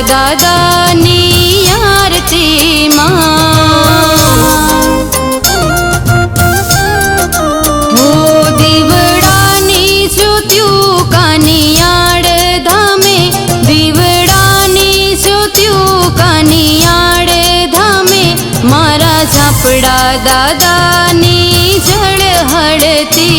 દાદાની આરતીમાં હો દીવડાની જ્યોત્યું કાનિયાળ ધામે, દીવડાની જ્યોત્યું કાનિયાળ ધામે, મારા ઝાપડા દાદાની ઝળહળતી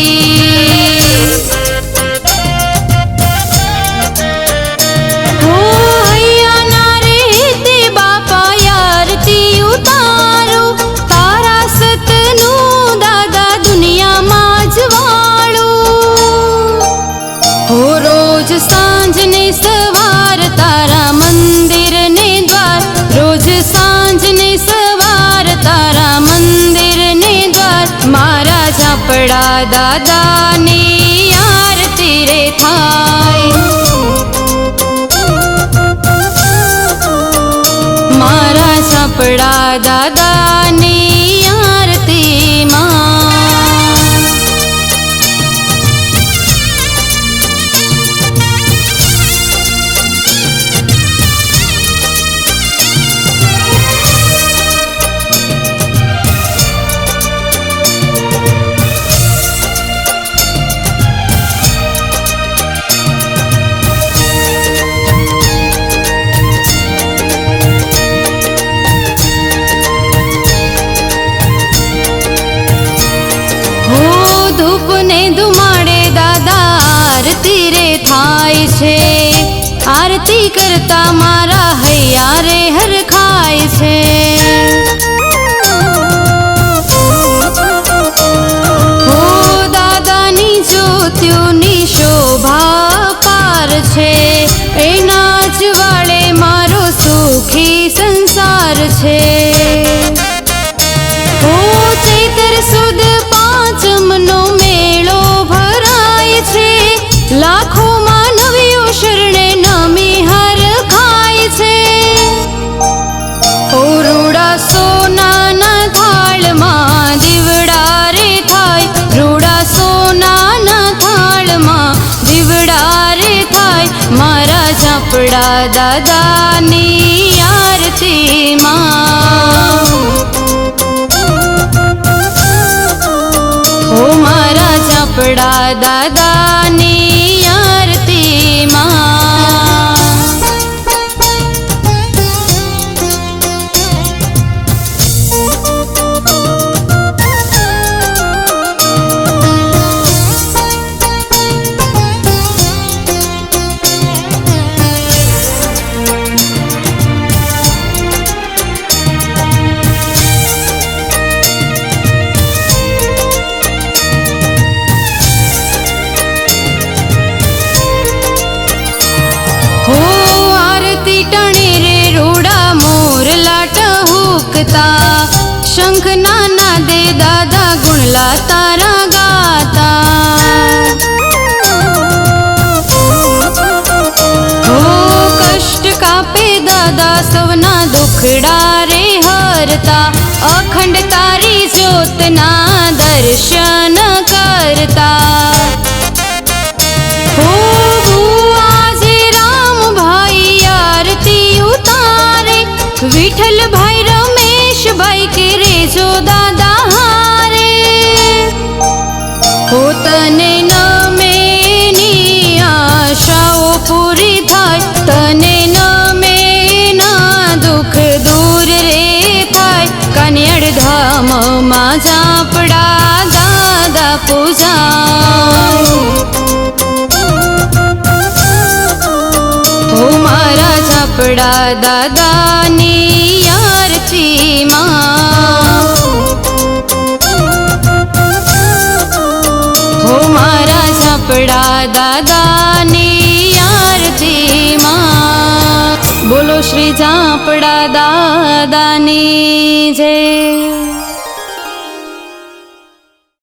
सांझ ने सवार तारा मंदिर ने द्वार, रोज सांझ ने सवार तारा मंदिर ने द्वार, मारा झापड़ा दादा ने आरती रे थाय, मारा झापड़ा दादा ने आरती मां धूप ने धुमाड़े दादा आरती रे थाय छे, आरती करता मारा हैया रे हर खाय छे, हो दादानी ज्योत्युनी शोभा पार छे, एना ज वाळे मारो सुखी संसार छे, हो चैतर सुद पांचमनो मेळो भराय छे, लाखो मानवीओ शरणे नमी हर खाय छे, रूड़ा सोनाना थाळमां दीवड़ा रे थाय, रूड़ा सोनाना थाळमां दीवड़ा रे थाय, मारा झापड़ा दादानी आरती मां हो, मारा झापड़ा दादानी आरती मां हो आरती टणे रे रूड़ा मोरला टहूकता, शंख नाना दे दादा गुणला तारा गाता, हो कष्ट कापे दादा सवना दुखड़ा रे हरता, अखंड तारी ज्योतना दर्शन करता, हो विठल भाई रमेश भाई के रेजो दादा हारे, हो तने नमेनी आशाओ पूरी थाय, तने नमेना दुख दूर रे थाय, कानियाड़ धाम मां झापड़ा दादा पूजाय, हो मारा झापड़ा दादानी आरती मां हो, मारा झापड़ा दादानी आरती मां। बोलो श्री झापड़ा दादानी जय।